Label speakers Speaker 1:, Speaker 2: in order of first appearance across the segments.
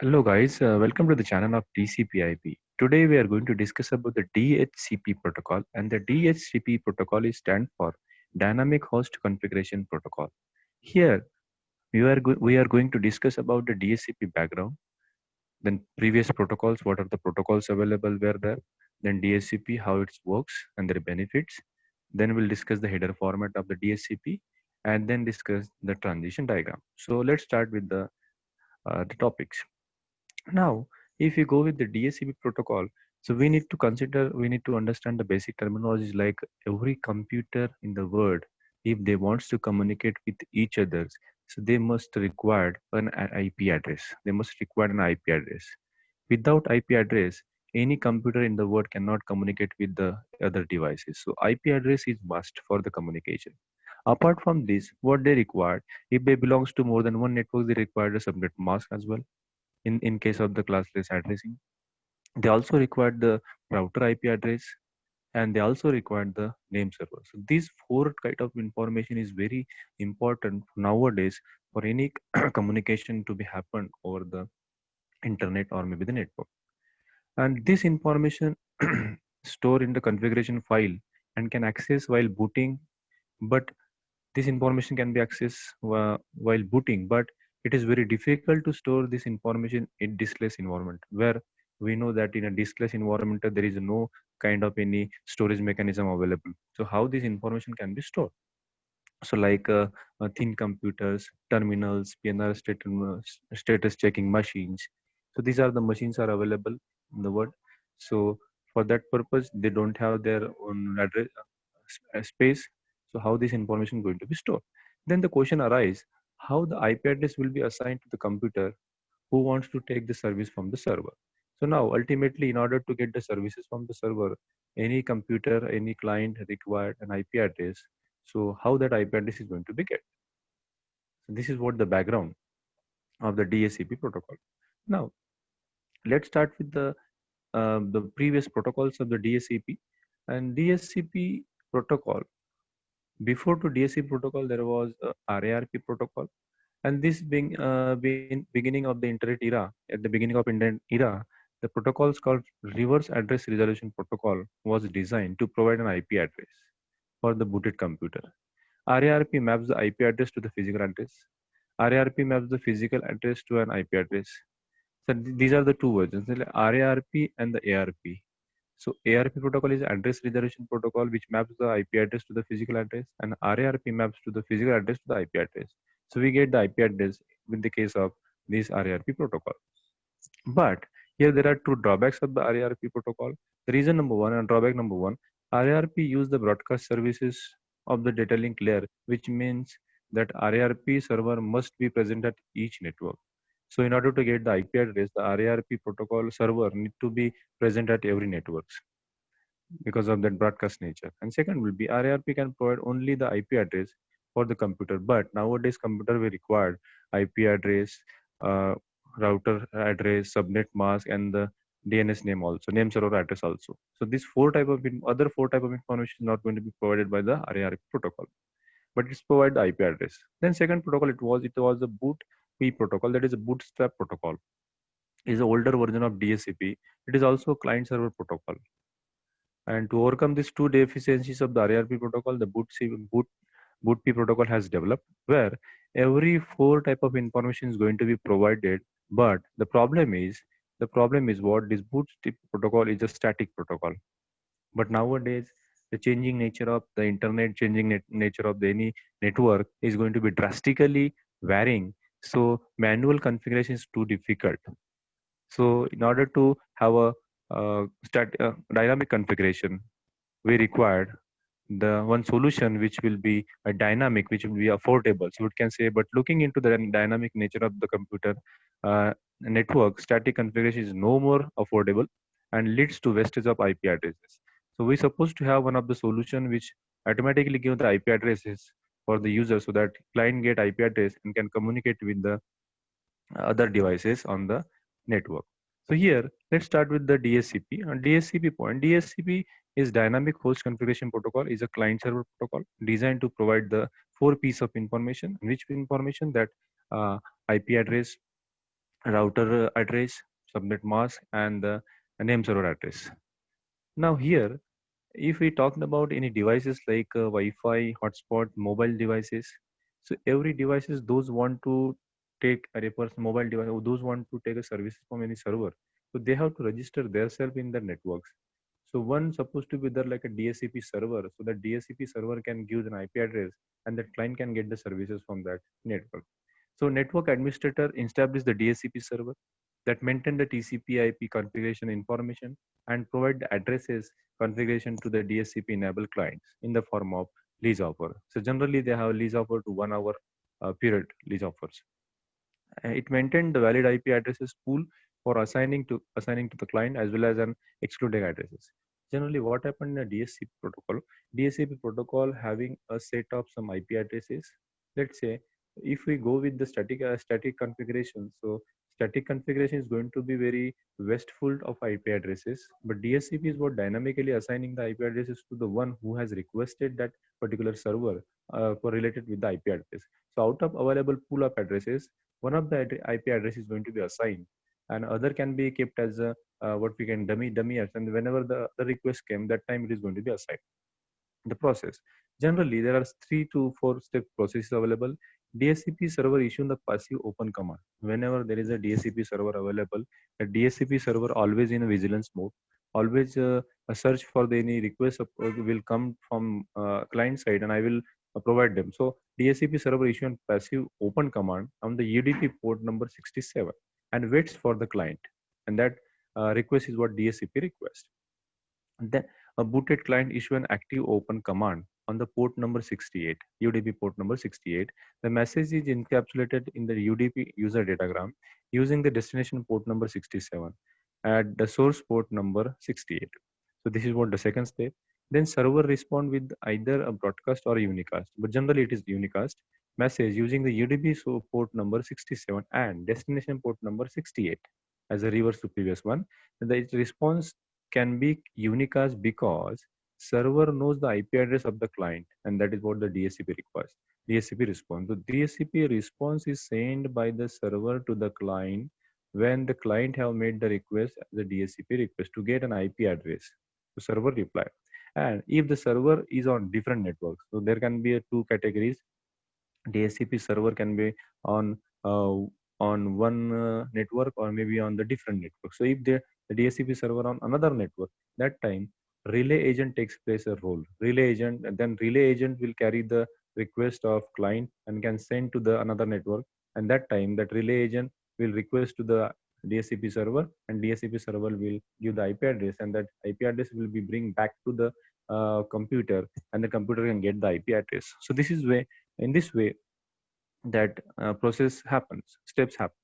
Speaker 1: Hello guys, welcome to the channel of TCP/IP. Today we are going to discuss about the DHCP protocol, and the DHCP protocol is stand for Dynamic Host Configuration Protocol. Here we are going to discuss about the DHCP background, then previous protocols, what are the protocols available were there, then DHCP, how it works and their benefits. Then we'll discuss the header format of the DHCP, and then discuss the transition diagram. So let's start with the topics. Now, if you go with the DHCP protocol, so we need to understand the basic terminologies like every computer in the world, if they wants to communicate with each others, so they must require an IP address. They must require an IP address. Without IP address, any computer in the world cannot communicate with the other devices. So IP address is must for the communication. Apart from this, what they require, if they belongs to more than one network, they require a subnet mask as well in case of the classless addressing. They also required the router IP address, and they also required the name server. So these four kind of information is very important nowadays for any communication to be happen over the internet or maybe the network. And this information store in the configuration file and can access while booting, but this information can be accessed while booting, but it is very difficult to store this information in diskless environment, where we know that in a diskless environment there is no kind of any storage mechanism available. So how this information can be stored? So like thin computers, terminals, PNR status checking machines. So these are the machines are available in the world. So for that purpose, they don't have their own address space. So how this information going to be stored? Then the question arises, how the IP address will be assigned to the computer who wants to take the service from the server. So now ultimately, in order to get the services from the server, any computer, any client required an IP address. So how that IP address is going to be get? So this is what the background of the DHCP protocol. Now let's start with the previous protocols of the DHCP. And DHCP protocol, before to DHCP protocol there was a RARP protocol, and this being beginning of the internet era. At the beginning of internet era, the protocols called reverse address resolution protocol was designed to provide an IP address for the booted computer. RARP maps the IP address to the physical address. RARP maps the physical address to an IP address. So these are the two versions, the RARP and the ARP. So ARP protocol is address resolution protocol, which maps the IP address to the physical address, and RARP maps to the physical address to the IP address. So we get the IP address in the case of this RARP protocol. But here there are two drawbacks of the RARP protocol. The reason number one and drawback number one, RARP use the broadcast services of the data link layer, which means that RARP server must be present at each network. So in order to get the IP address, the RARP protocol server need to be present at every networks because of that broadcast nature. And second will be RARP can provide only the IP address for the computer, but nowadays computer will require IP address, uh, router address, subnet mask, and the DNS name also, name server address also. So these other four type of information is not going to be provided by the RARP protocol, but it's provide the IP address. Then second protocol it was the boot P protocol, that is a bootstrap protocol. Is an older version of DHCP. It is also client server protocol. And to overcome these two deficiencies of the RARP protocol, the BootP protocol has developed, where every four type of information is going to be provided. But the problem is what this BootP protocol is a static protocol. But nowadays, the changing nature of the internet, changing nature of the any network is going to be drastically varying. So manual configuration is too difficult. So in order to have a dynamic configuration, we required the one solution which will be a dynamic, which will be affordable. So we can say, but looking into the dynamic nature of the computer network, static configuration is no more affordable and leads to wastage of IP addresses. So we're supposed to have one of the solution which automatically give the IP addresses for the user, so that client get IP address and can communicate with the other devices on the network. So here, let's start with the DHCP. On DHCP point, DHCP is Dynamic Host Configuration Protocol, is a client server protocol designed to provide the four piece of information, which information that IP address, router address, subnet mask, and the name server address. Now here, if we talked about any devices like Wi-Fi, hotspot, mobile devices, so every devices those want to take a person mobile device, or those want to take a services from any server, so they have to register themselves in the networks. So one supposed to be there like a DSCP server, so that DSCP server can give an IP address, and that client can get the services from that network. So network administrator establish the DSCP server that maintain the TCP/IP configuration information and provide the addresses configuration to the DSCP enabled clients in the form of lease offer. So generally they have lease offer to 1 hour period lease offers. It maintained the valid IP addresses pool for assigning to the client as well as an excluding addresses. Generally, what happened in a DSCP protocol? DSCP protocol having a set of some IP addresses. Let's say if we go with the static configuration, so static configuration is going to be very wasteful of IP addresses, but DSCP is what dynamically assigning the IP addresses to the one who has requested that particular server for related with the IP address. So out of available pool of addresses, one of the IP address is going to be assigned, and other can be kept as a what we can dummy as, and whenever the request came, that time it is going to be assigned. The process, generally there are 3 to 4 step processes available. DSCP server issue the passive open command. Whenever there is a DSCP server available, a DSCP server always in a vigilance mode, always a search for the any request will come from client side, and I will provide them. So DSCP server issue and passive open command on the UDP port number 67 and waits for the client, and that request is what DSCP request. Then a booted client issue an active open command on the port number 68, UDP port number 68. The message is encapsulated in the UDP user datagram using the destination port number 67 at the source port number 68. So this is what the second step. Then server respond with either a broadcast or a unicast, but generally it is unicast message using the UDP port number 67 and destination port number 68 as a reverse to previous one. The response can be unicast because server knows the IP address of the client, and that is what the DSCP requires. DSCP response. The DSCP response is sent by the server to the client when the client have made the request, the DSCP request to get an IP address. The server reply. And if the server is on different networks, so there can be 2 categories. DSCP server can be on uh, on one network or maybe on the different network. So if the DSCP server on another network, that time relay agent takes place a role. Relay agent, and then relay agent will carry the request of client and can send to the another network. And that time that relay agent will request to the DSCP server, and DSCP server will give the IP address, and that IP address will be bring back to the computer, and the computer can get the IP address. So this is way in this way that process happens, steps happen.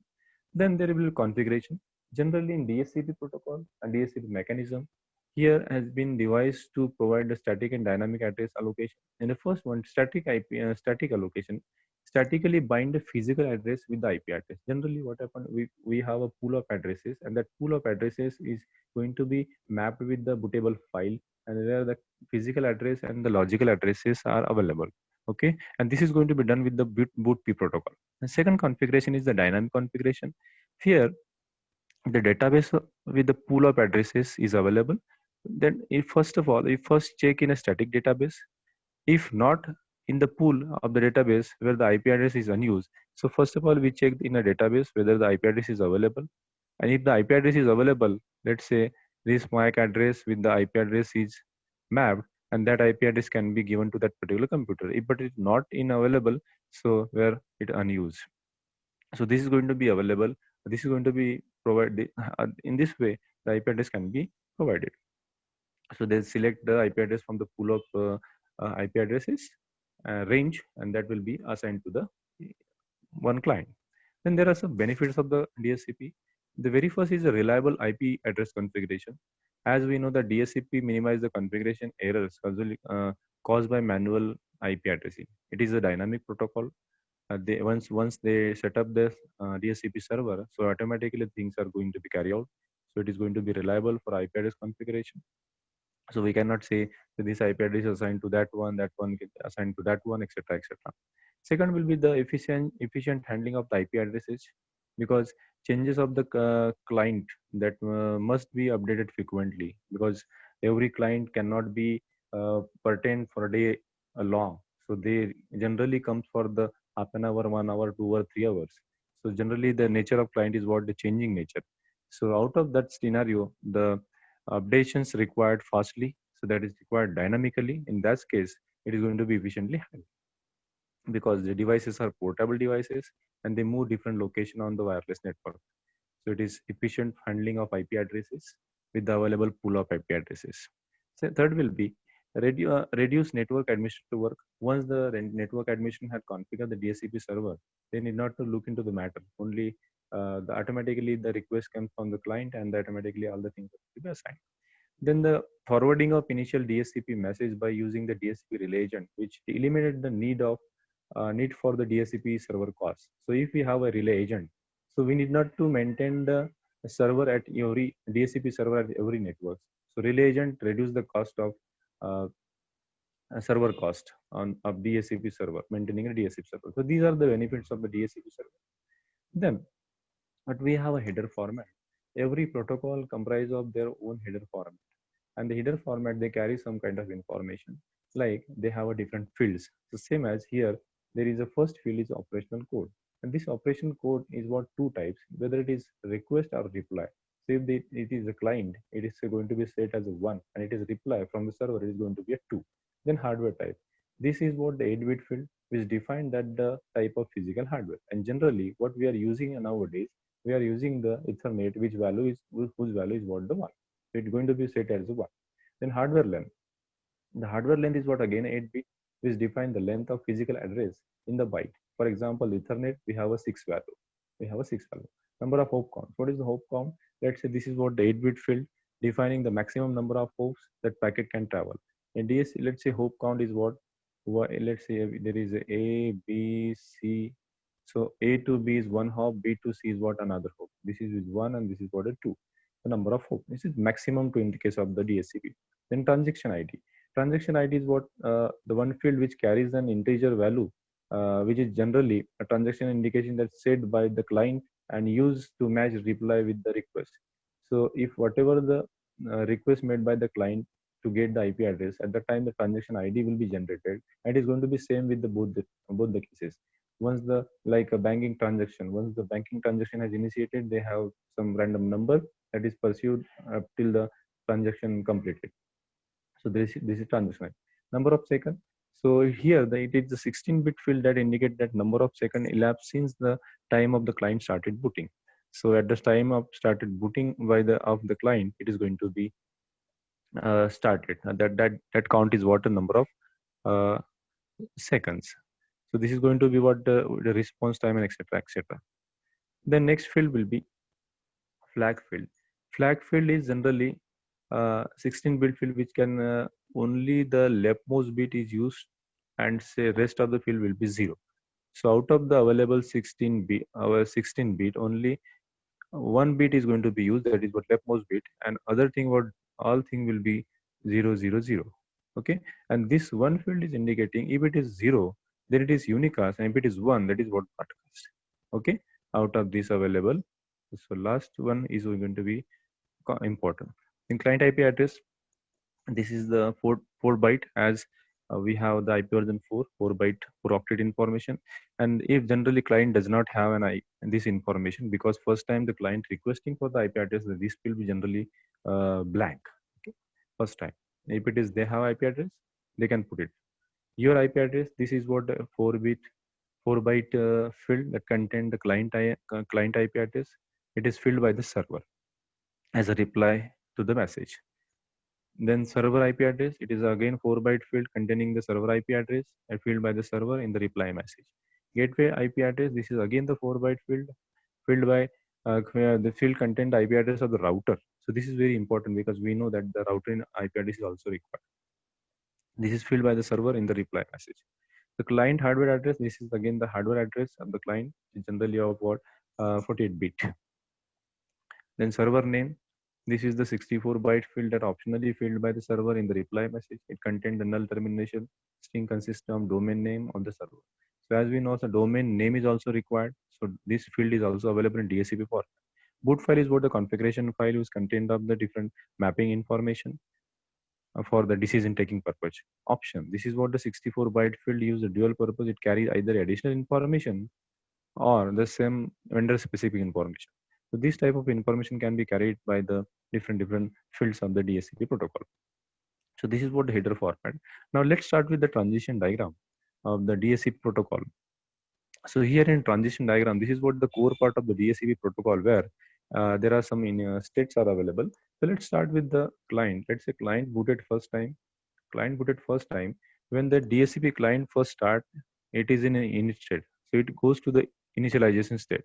Speaker 1: Then there will be configuration. Generally in DSCP protocol and DSCP mechanism, here has been devised to provide the static and dynamic address allocation. In the first one, static IP, static allocation, statically bind the physical address with the IP address. Generally, what happens, we have a pool of addresses, and that pool of addresses is going to be mapped with the bootable file, and where the physical address and the logical addresses are available. Okay, and this is going to be done with the bootp protocol. The second configuration is the dynamic configuration. Here the database with the pool of addresses is available. Then if first of all, we first check in a static database. If not in the pool of the database where the IP address is unused, so first of all we check in a database whether the IP address is available. And if the IP address is available, let's say this MAC address with the IP address is mapped, and that IP address can be given to that particular computer. If but it's not in available, so where it unused. So this is going to be available. This is going to be provided in this way. The IP address can be provided. So they select the IP address from the pool of IP addresses range, and that will be assigned to the one client. Then there are some benefits of the DSCP. The very first is a reliable IP address configuration. As we know, the DSCP minimize the configuration errors caused by manual IP addressing. It is a dynamic protocol. They once they set up this DSCP server, so automatically things are going to be carried out. So it is going to be reliable for IP address configuration. So we cannot say that this IP address is assigned to that one assigned to that one, etc., etc. Second will be the efficient handling of the IP addresses. because changes of the client that must be updated frequently, because every client cannot be pertained for a day long. So they generally comes for the half an hour, 1 hour, 2 or 3 hours. So generally the nature of client is what the changing nature. So out of that scenario, the updations required fastly, so that is required dynamically. In that case, it is going to be efficiently handled because the devices are portable devices and they move different location on the wireless network. So it is efficient handling of IP addresses with the available pool of IP addresses. So third will be reduce network administrative work. Once the network admin had configured the DHCP server, they need not to look into the matter. Only automatically the request comes from the client and automatically all the things will be assigned. Then the forwarding of initial DHCP message by using the DHCP relay agent, which eliminated the need for the DHCP server cost. So if we have a relay agent, so we need not to maintain the server at every DHCP server at every network. So relay agent reduce the cost of uh, server cost on of DHCP server, maintaining a DHCP server. So these are the benefits of the DHCP server. Then, but we have a header format. Every protocol comprises of their own header format, and the header format they carry some kind of information, like they have a different fields. So same as here, there is a first field is operational code, and this operation code is what two types, whether it is request or reply. So if it is a client, it is going to be set as a 1, and it is reply from the server, it is going to be a 2. Then hardware type, this is what the 8-bit field which define that the type of physical hardware. And generally what we are using nowadays, we are using the ethernet, which value is whose value is what the 1. So it's going to be set as a 1. Then hardware length. The hardware length is what again 8-bit, which define the length of physical address in the byte. For example, Ethernet, we have a 6 value. We have a 6 value. Number of hop counts. What is the hop count? Let's say this is what the 8-bit field defining the maximum number of hops that packet can travel. In DSC, let's say hop count is what let's say there is A, B, C. So A to B is one hop, B to C is what another hop. This is one and this is what a two. The number of hop. This is maximum to in the case of the DSCP. Then transaction ID. Transaction ID is what the one field which carries an integer value, which is generally a transaction indication that's set by the client and used to match reply with the request. So if whatever the request made by the client to get the IP address, at the time the transaction ID will be generated, and it is going to be same with the both the cases. Once the like a banking transaction, once the banking transaction has initiated, they have some random number that is pursued till the transaction completed. So this is transaction number of second. So here it is the 16-bit field that indicate that number of second elapsed since the time of the client started booting. So at the time of started booting by the of the client, it is going to be started. That count is what the number of uh, seconds. So this is going to be what the response time and etc etc. The next field will be flag field. Flag field is generally 16-bit field which can only the leftmost bit is used, and say rest of the field will be 0. So out of the available 16 bit, only one bit is going to be used, that is what leftmost bit, and other thing what all thing will be 000. Okay, and this one field is indicating if it is 0, then it is unicast, and if it is 1, that is what broadcast. Okay, out of this available, so last one is going to be important. In client IP address, this is the 4 byte, as we have the IP version 4 byte 4 octet information. And if generally client does not have this information, because first time the client requesting for the IP address, this will be generally blank. Okay, first time. If it is they have IP address, they can put it. Your IP address, this is what 4 byte field that contain the client IP address. It is filled by the server as a reply to the message. Then server IP address, it is again 4 byte field containing the server IP address and filled by the server in the reply message. Gateway IP address, this is again the 4 byte field filled by the field contain the IP address of the router. So this is very important because we know that the router in IP address is also required. This is filled by the server in the reply message. The client hardware address, this is again the hardware address of the client, generally of what 48 bit. Then server name, this is the 64 byte field that optionally filled by the server in the reply message. It contains the null termination string consisting of domain name of the server. So as we know, the domain name is also required. So this field is also available in DHCP format. Boot file is what the configuration file is contained of the different mapping information for the decision taking purpose. Option. This is what the 64 byte field use a dual purpose. It carries either additional information or the same vendor specific information. So this type of information can be carried by the different fields of the DHCP protocol. So this is what the header format. Now let's start with the transition diagram of the DHCP protocol. So here in transition diagram, this is what the core part of the DHCP protocol, where there are some states are available. So let's start with the client. Let's say client booted first time. Client booted first time. When the DHCP client first start, it is in an init state. So it goes to the initialization state.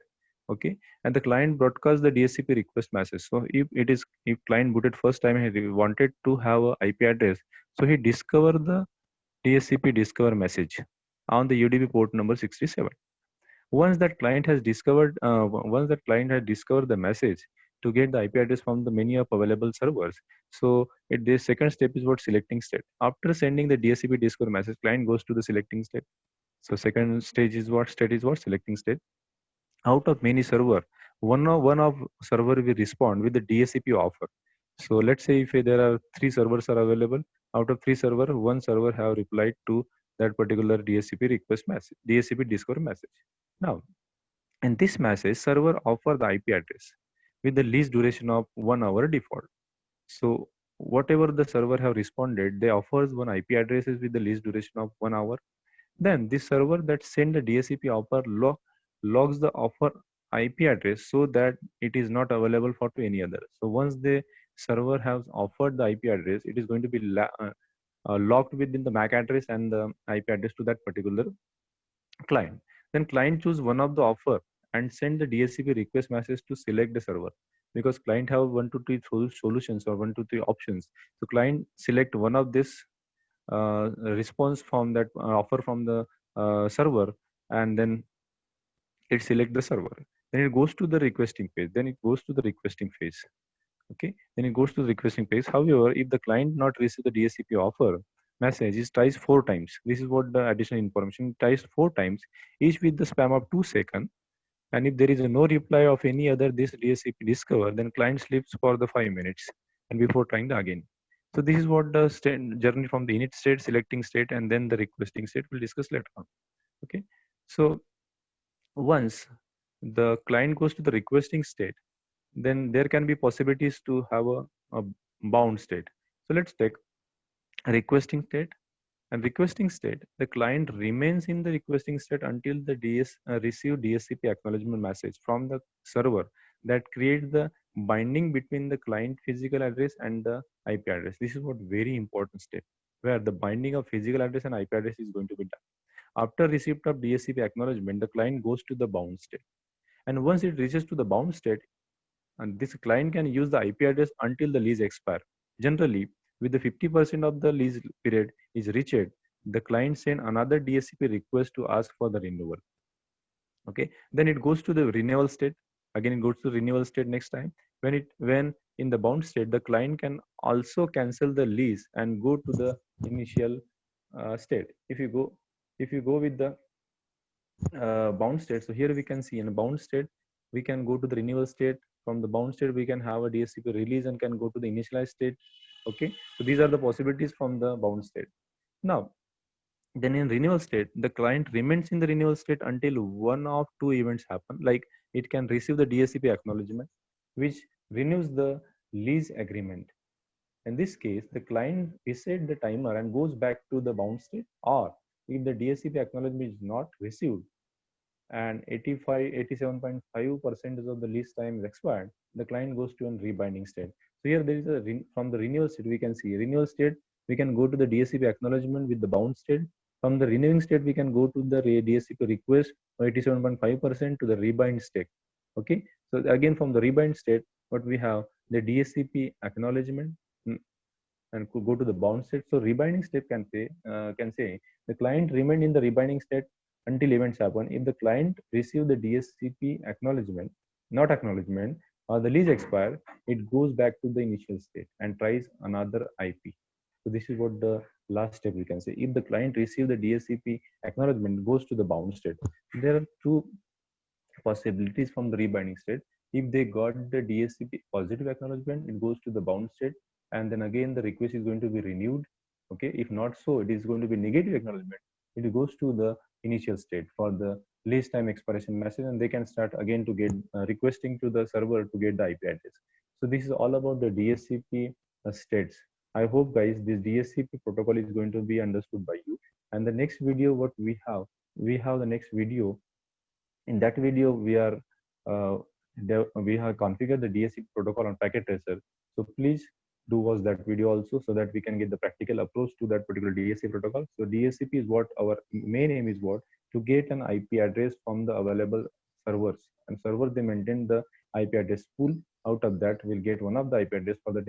Speaker 1: Okay, and the client broadcasts the DHCP request message. So if client booted first time and he wanted to have a IP address, so he discover the DHCP discover message on the UDP port number 67. Once that client has discovered the message to get the IP address from the menu of available servers, so the second step is what selecting state. After sending the DHCP discover message, client goes to the selecting state. So second stage is what state is what selecting state. Out of many server, one of server will respond with the DHCP offer. So let's say if there are three servers are available, out of three server, one server have replied to that particular DHCP request message, DHCP discover message. Now, in this message, server offer the IP address with the least duration of 1 hour default. So whatever the server have responded, they offers one IP addresses with the least duration of 1 hour. Then this server that send the DHCP offer logs the offer IP address so that it is not available for to any other. So once the server has offered the IP address, it is going to be locked within the MAC address and the IP address to that particular client. Then client choose one of the offer and send the DHCP request message to select the server, because client have 1 to 3 solutions or 1 to 3 options. So client select one of this response from that offer from the server, and then it select the server. Then it goes to the requesting page. Then it goes to the requesting phase. Okay. Then it goes to the requesting phase. However, if the client not receive the DHCP offer message, it tries 4 times. This is what the additional information tries 4 times, each with the span of 2 seconds. And if there is a no reply of any other this DHCP discover, then client sleeps for the 5 minutes and before trying the again. So this is what the journey from the init state, selecting state, and then the requesting state we'll discuss later on. Okay. So once the client goes to the requesting state, then there can be possibilities to have a bound state. So let's take requesting state. And requesting state, the client remains in the requesting state until the receive DHCP acknowledgement message from the server that creates the binding between the client physical address and the IP address. This is what very important step, where the binding of physical address and IP address is going to be done. After receipt of DHCP acknowledgement, the client goes to the bound state. And once it reaches to the bound state, and this client can use the IP address until the lease expire. Generally, with the 50% of the lease period is reached, the client send another DHCP request to ask for the renewal. Okay, then it goes to the renewal state. Again, it goes to renewal state next time. When in the bound state, the client can also cancel the lease and go to the initial state. If you go with the bound state, so here we can see in a bound state, we can go to the renewal state. From the bound state, we can have a DHCP release and can go to the initialized state. Okay, so these are the possibilities from the bound state. Now, then in renewal state, the client remains in the renewal state until one of two events happen. Like it can receive the DHCP acknowledgement, which renews the lease agreement. In this case, the client reset the timer and goes back to the bound state, or if the DHCP acknowledgement is not received and 87.5% of the lease time is expired, the client goes to a rebinding state. So here there is from the renewal state, we can see renewal state, we can go to the DHCP acknowledgement with the bound state. From the renewing state, we can go to the DHCP request 87.5% to the rebind state. Okay. So again, from the rebind state, what we have the DHCP acknowledgement and could go to the bound state. So rebinding state can say the client remain in the rebinding state until events happen. If the client receive the DHCP acknowledgement, not acknowledgement, or the lease expire, it goes back to the initial state and tries another IP. So this is what the last step we can say. If the client receive the DHCP acknowledgement, goes to the bound state. There are two possibilities from the rebinding state. If they got the DHCP positive acknowledgement, it goes to the bound state, and then again the request is going to be renewed. Okay, if not so, it is going to be negative acknowledgement. It goes to the initial state for the least time expiration message, and they can start again to get requesting to the server to get the IP address. So this is all about the DHCP states. I hope guys this DHCP protocol is going to be understood by you. And the next video, what we have the next video. In that video, uh, we have configured the DHCP protocol on packet tracer. So please do watch that video also, so that we can get the practical approach to that particular DHCP protocol. So DHCP is what our main aim is, what to get an IP address from the available servers, and server they maintain the IP address pool. Out of that, we'll get one of the IP address for the